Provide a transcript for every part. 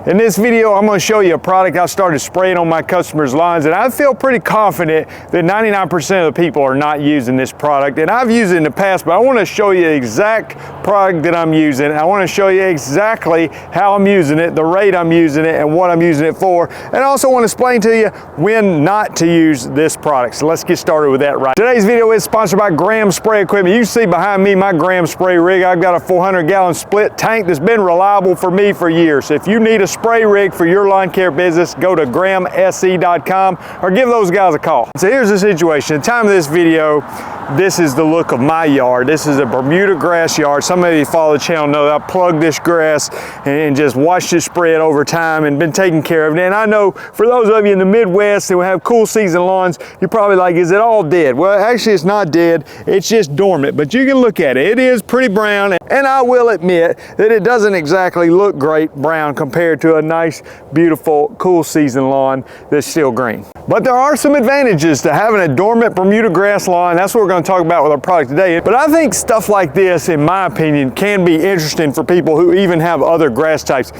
In this video, I'm going to show you a product I started spraying on my customers' lawns, and I feel pretty confident that 99% of the people are not using this product. And I've used it in the past, but I want to show you the exact product that I'm using. I want to show you exactly how I'm using it, the rate I'm using it, and what I'm using it for. And I also want to explain to you when not to use this product. So let's get started with that right. Today's video is sponsored by Graham Spray Equipment. You see behind me my Graham spray rig. I've got a 400-gallon split tank that's been reliable for me for years. If you need a spray rig for your lawn care business, go to grahamse.com or give those guys a call. So here's the situation. At the time of this video, this is the look of my yard. This is a Bermuda grass yard. Some of you follow the channel know that I plugged this grass and just watched it spread over time and been taking care of it. And I know for those of you in the Midwest who have cool season lawns, you're probably like, is it all dead? Well, actually it's not dead, it's just dormant. But you can look at it. It is pretty brown, and I will admit that it doesn't exactly look great brown compared to a nice, beautiful, cool season lawn that's still green. But there are some advantages to having a dormant Bermuda grass lawn. That's what we're going to talk about with our product today. But I think stuff like this, in my opinion, can be interesting for people who even have other grass types.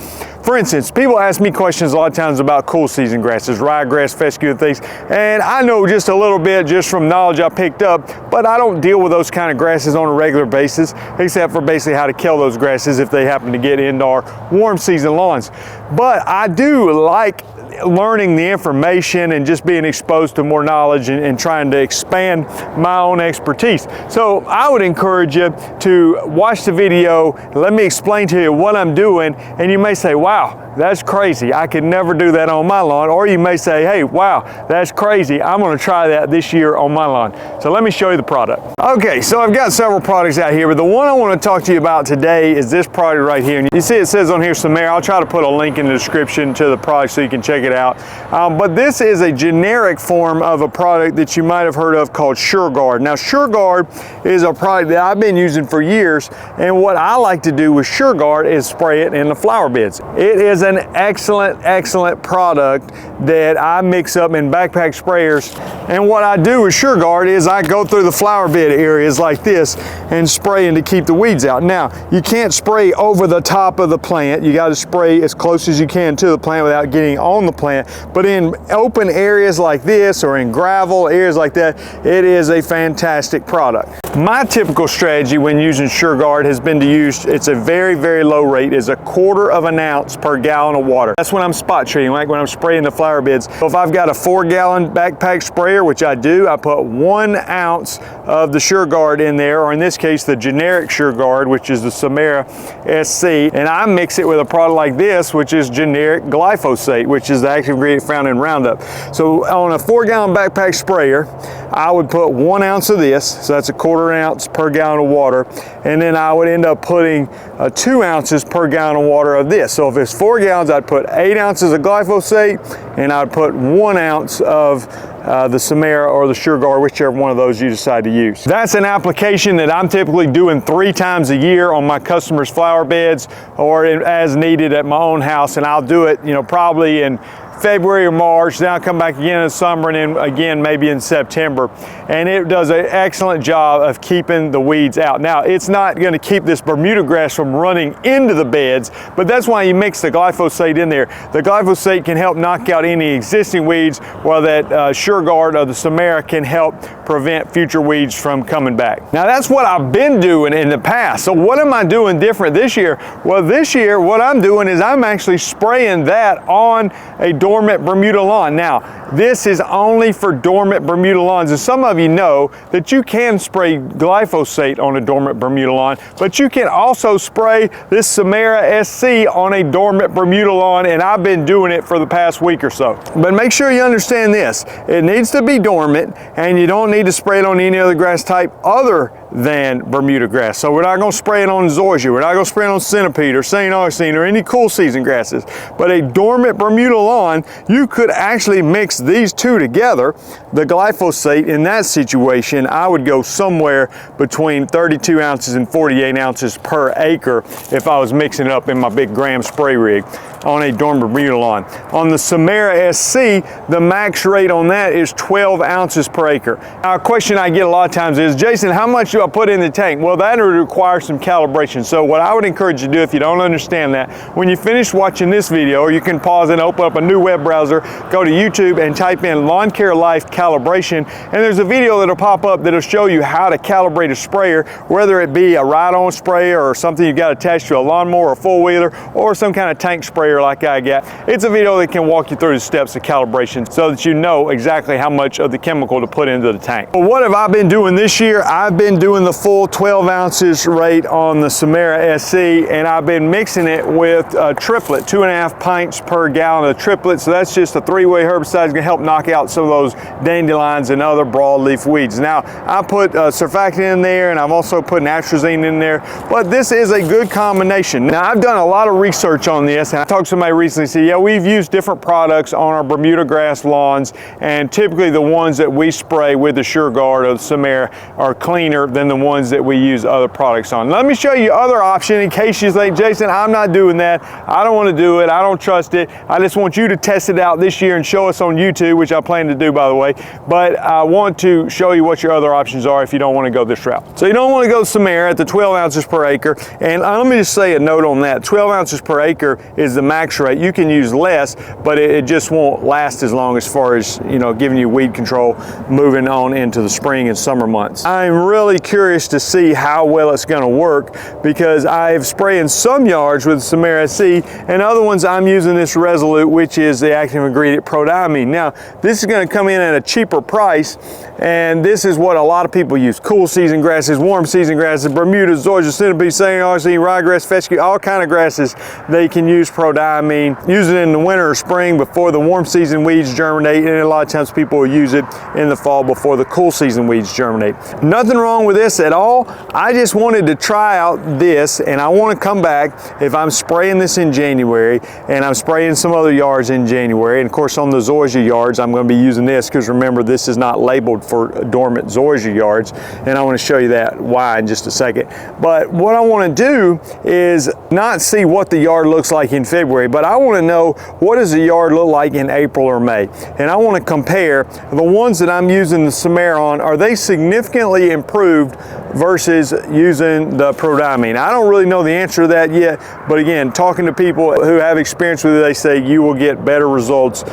For instance, people ask me questions a lot of times about cool season grasses, ryegrass, fescue, and things. And I know just a little bit just from knowledge I picked up, but I don't deal with those kind of grasses on a regular basis, except for basically how to kill those grasses if they happen to get into our warm season lawns. But I do like learning the information and just being exposed to more knowledge and trying to expand my own expertise. So I would encourage you to watch the video, let me explain to you what I'm doing, and you may say, wow, that's crazy, I could never do that on my lawn. Or you may say, hey, wow, that's crazy, I'm going to try that this year on my lawn. So let me show you the product. Okay, so I've got several products out here, but the one I want to talk to you about today is this product right here. And you see it says on here Samara. I'll try to put a link in the description to the product so you can check it out. But this is a generic form of a product that you might have heard of called SureGuard. Now SureGuard is a product that I've been using for years, and what I like to do with SureGuard is spray it in the flower beds. It is an excellent product that I mix up in backpack sprayers, and what I do with SureGuard is I go through the flower bed areas like this and spraying to keep the weeds out. Now you can't spray over the top of the plant, you got to spray as close as you can to the plant without getting on the plant, but in open areas like this or in gravel areas like that, it is a fantastic product. My typical strategy when using SureGuard has been to use, it's a very low rate, is 1/4 of an ounce per gallon of water. That's when I'm spot treating, like when I'm spraying the flower beds. So if I've got a 4-gallon backpack sprayer, which I do, I put 1 ounce of the SureGuard in there, or in this case the generic SureGuard, which is the Samara SC, and I mix it with a product like this, which is generic glyphosate, which is the active ingredient found in Roundup. So on a 4-gallon backpack sprayer, I would put 1 ounce of this, so that's 1/4 ounce per gallon of water, and then I would end up putting 2 ounces per gallon of water of this. So if it's 4 gallons, I'd put 8 ounces of glyphosate, and I'd put 1 ounce of the Samara or the SureGuard, whichever one of those you decide to use. That's an application that I'm typically doing 3 times a year on my customers' flower beds or as needed at my own house, and I'll do it, probably in February or March, then I'll come back again in the summer, and then again maybe in September. And it does an excellent job of keeping the weeds out. Now, it's not going to keep this Bermuda grass from running into the beds, but that's why you mix the glyphosate in there. The glyphosate can help knock out any existing weeds, while that SureGuard or the Samara can help prevent future weeds from coming back. Now, that's what I've been doing in the past. So what am I doing different this year? Well, this year what I'm doing is I'm actually spraying that on a dormant Bermuda lawn. Now, this is only for dormant Bermuda lawns, and some of you know that you can spray glyphosate on a dormant Bermuda lawn, but you can also spray this Samara SC on a dormant Bermuda lawn, and I've been doing it for the past week or so. But make sure you understand this, it needs to be dormant, and you don't need to spray it on any other grass type other than Bermuda grass. So we're not going to spray it on zoysia, we're not going to spray it on centipede or St. Augustine or any cool season grasses. But a dormant Bermuda lawn, you could actually mix these two together. The glyphosate in that situation, I would go somewhere between 32 ounces and 48 ounces per acre if I was mixing it up in my big Graham spray rig on a dormant Bermuda lawn. On the Samara SC, the max rate on that is 12 ounces per acre. Now, a question I get a lot of times is, Jason, how much I put in the tank? Well, that would require some calibration. So what I would encourage you to do, if you don't understand that, when you finish watching this video, or you can pause and open up a new web browser, go to YouTube and type in Lawn Care Life calibration, and there's a video that'll pop up that'll show you how to calibrate a sprayer, whether it be a ride-on sprayer or something you've got attached to a lawnmower or four-wheeler, or some kind of tank sprayer like I got. It's a video that can walk you through the steps of calibration so that you know exactly how much of the chemical to put into the tank. Well, what have I been doing this year? I've been doing the full 12 ounces rate on the Samara SC, and I've been mixing it with a triplet, 2.5 pints per gallon of triplet. So that's just a three-way herbicide. It's gonna help knock out some of those dandelions and other broadleaf weeds. Now, I put surfactant in there, and I've also put atrazine in there, but this is a good combination. Now, I've done a lot of research on this, and I talked to somebody recently and said, yeah, we've used different products on our Bermuda grass lawns, and typically the ones that we spray with the SureGuard or the Samara are cleaner than the ones that we use other products on. Let me show you other option in case you think, Jason, I'm not doing that. I don't want to do it. I don't trust it. I just want you to test it out this year and show us on YouTube, which I plan to do, by the way. But I want to show you what your other options are if you don't want to go this route. So you don't want to go Samara at the 12 ounces per acre. And let me just say a note on that. 12 ounces per acre is the max rate. You can use less, but it just won't last as long as far as, you know, giving you weed control moving on into the spring and summer months. I'm really curious to see how well it's going to work, because I've sprayed in some yards with Samara SC, and other ones I'm using this Resolute, which is the active ingredient prodiamine. Now, this is going to come in at a cheaper price, and this is what a lot of people use. Cool season grasses, warm season grasses, Bermuda, zoysia, centipede, St. Augustine, ryegrass, fescue, all kind of grasses, they can use prodiamine. Use it in the winter or spring before the warm season weeds germinate, and a lot of times people will use it in the fall before the cool season weeds germinate. Nothing wrong with this at all. I just wanted to try out this, and I want to come back if I'm spraying this in January, and I'm spraying some other yards in January, and of course on the zoysia yards I'm going to be using this, because remember, this is not labeled for dormant zoysia yards, and I want to show you that why in just a second. But what I want to do is not see what the yard looks like in February, but I want to know what does the yard look like in April or May, and I want to compare the ones that I'm using the Samara on. Are they significantly improved versus using the prodiamine? I don't really know the answer to that yet, but again, talking to people who have experience with it, they say you will get better results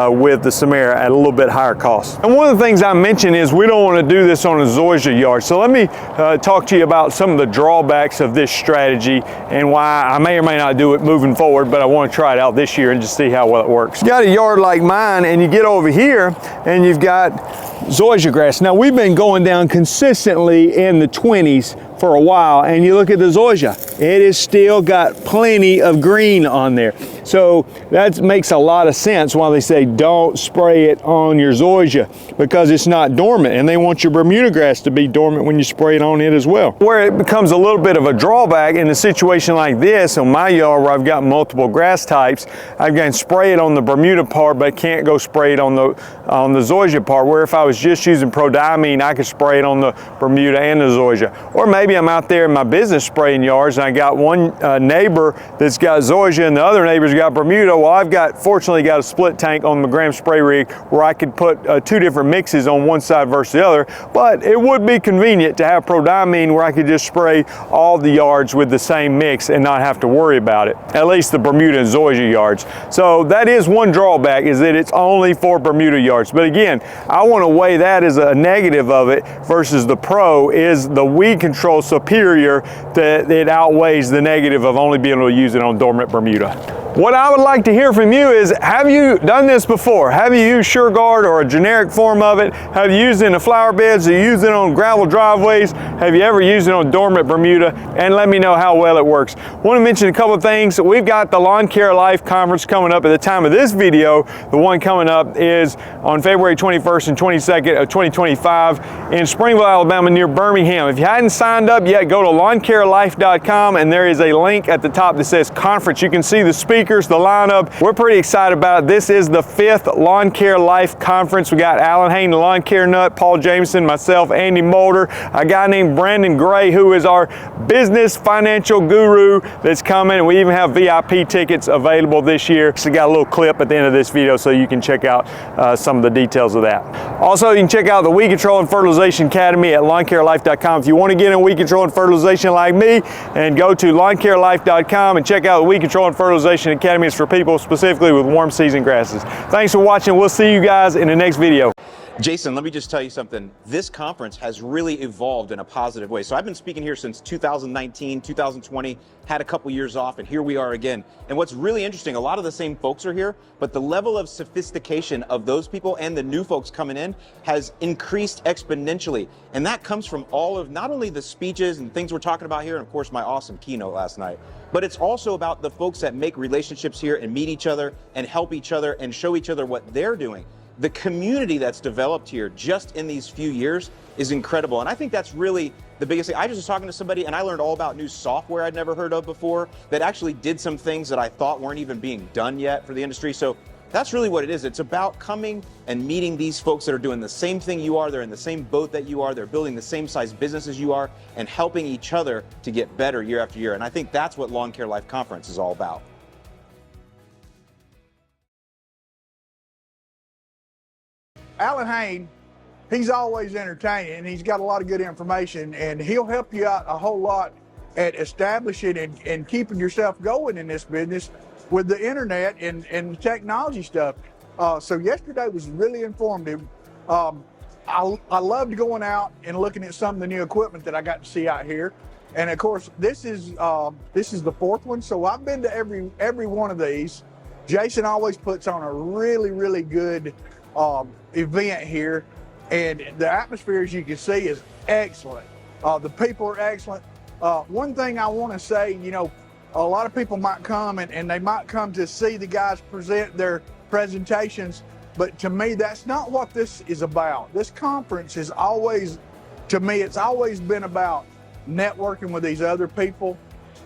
with the Samara at a little bit higher cost. And one of the things I mentioned is we don't want to do this on a zoysia yard. So let me talk to you about some of the drawbacks of this strategy and why I may or may not do it moving forward, but I want to try it out this year and just see how well it works. You got a yard like mine, and you get over here and you've got zoysia grass. Now, we've been going down consistently in the 20s for a while, and you look at the zoysia, it has still got plenty of green on there. So that makes a lot of sense why they say don't spray it on your zoysia, because it's not dormant, and they want your Bermuda grass to be dormant when you spray it on it as well. Where it becomes a little bit of a drawback in a situation like this on my yard where I've got multiple grass types, I can spray it on the Bermuda part, but I can't go spray it on the zoysia part, where if I was just using prodiamine, I could spray it on the Bermuda and the zoysia. Or maybe I'm out there in my business spraying yards, and I got one neighbor that's got zoysia and the other neighbor's got Bermuda. Well, I've fortunately got a split tank on the gram spray rig where I could put two different mixes on one side versus the other, but it would be convenient to have prodiamine where I could just spray all the yards with the same mix and not have to worry about it, at least the Bermuda and zoysia yards. So that is one drawback, is that it's only for Bermuda yards. But again, I want to weigh that as a negative of it versus the pro. Is the weed control superior that it outweighs the negative of only being able to use it on dormant Bermuda? What I would like to hear from you is, have you done this before? Have you used SureGuard or a generic form of it? Have you used it in the flower beds? Have you used it on gravel driveways? Have you ever used it on dormant Bermuda? And let me know how well it works. I want to mention a couple of things. We've got the Lawn Care Life Conference coming up at the time of this video. The one coming up is on February 21st and 22nd of 2025 in Springville, Alabama, near Birmingham. If you hadn't signed up yet, go to lawncarelife.com, and there is a link at the top that says conference. You can see the speaker speakers, the lineup. We're pretty excited about it. This is the 5th Lawn Care Life Conference. We got Alan Hain, the Lawn Care Nut, Paul Jameson, myself, Andy Mulder, a guy named Brandon Gray, who is our business financial guru that's coming. And we even have VIP tickets available this year. So we got a little clip at the end of this video so you can check out some of the details of that. Also, you can check out the Weed Control and Fertilization Academy at lawncarelife.com. If you want to get in weed control and fertilization like me, and go to lawncarelife.com and check out the Weed Control and Fertilization Academy. It's for people specifically with warm season grasses. Thanks for watching. We'll see you guys in the next video. Jason, let me just tell you something. This conference has really evolved in a positive way. So I've been speaking here since 2019, 2020, had a couple years off, and here we are again. And what's really interesting, a lot of the same folks are here, but the level of sophistication of those people and the new folks coming in has increased exponentially. And that comes from all of not only the speeches and things we're talking about here, and of course my awesome keynote last night, but it's also about the folks that make relationships here and meet each other and help each other and show each other what they're doing. The community that's developed here just in these few years is incredible. And I think that's really the biggest thing. I just was talking to somebody and I learned all about new software I'd never heard of before that actually did some things that I thought weren't even being done yet for the industry. So that's really what it is. It's about coming and meeting these folks that are doing the same thing you are. They're in the same boat that you are. They're building the same size businesses you are and helping each other to get better year after year. And I think that's what Lawn Care Life Conference is all about. Alan Hain, he's always entertaining and he's got a lot of good information, and he'll help you out a whole lot at establishing and keeping yourself going in this business with the internet and technology stuff. So yesterday was really informative. I loved going out and looking at some of the new equipment that I got to see out here. And of course, this is the 4th one. So I've been to every one of these. Jason always puts on a really good event here, and the atmosphere, as you can see, is excellent. The people are excellent. One thing I want to say, you know, a lot of people might come and they might come to see the guys present their presentations, but to me, that's not what this is about. This conference is always, to me, it's always been about networking with these other people.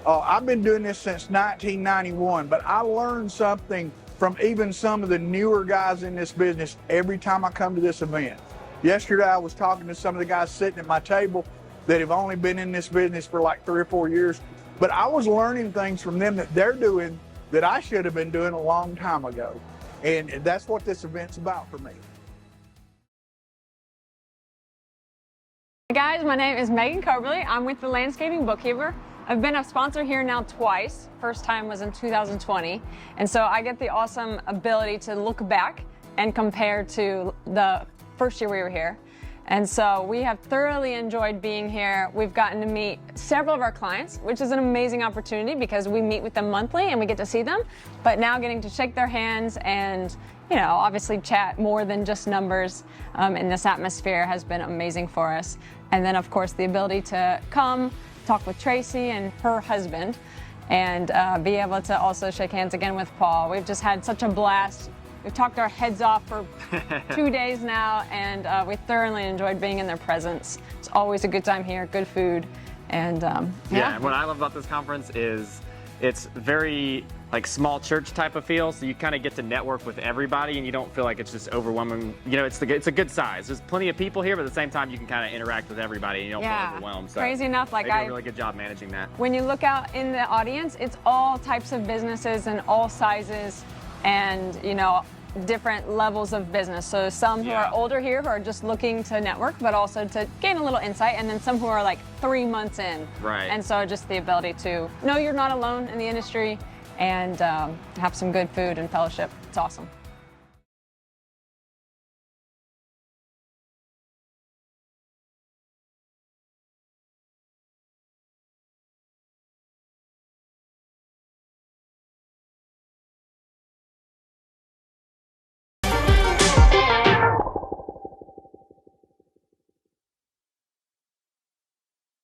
I've been doing this since 1991, but I learned something from even some of the newer guys in this business every time I come to this event. Yesterday, I was talking to some of the guys sitting at my table that have only been in this business for like 3 or 4 years, but I was learning things from them that they're doing that I should have been doing a long time ago. And that's what this event's about for me. Hey guys, my name is Megan Coberly. I'm with the Landscaping Bookkeeper. I've been a sponsor here now twice. First time was in 2020. And so I get the awesome ability to look back and compare to the first year we were here. And so we have thoroughly enjoyed being here. We've gotten to meet several of our clients, which is an amazing opportunity because we meet with them monthly and we get to see them. But now getting to shake their hands and, you know, obviously chat more than just numbers in this atmosphere has been amazing for us. And then of course the ability to come talk with Tracy and her husband and be able to also shake hands again with Paul. We've just had such a blast. We've talked our heads off for 2 days now, and we thoroughly enjoyed being in their presence. It's always a good time here, good food, and yeah. What I love about this conference is it's very like small church type of feel, so you kind of get to network with everybody and you don't feel like it's just overwhelming. You know, it's a good size. There's plenty of people here, but at the same time you can kind of interact with everybody and you don't feel overwhelmed. So crazy enough, like they do a really good job managing that. When you look out in the audience, it's all types of businesses and all sizes and, you know, different levels of business. So some who are older here who are just looking to network, but also to gain a little insight, and then some who are like 3 months in. Right. And so just the ability to know you're not alone in the industry and have some good food and fellowship. It's awesome.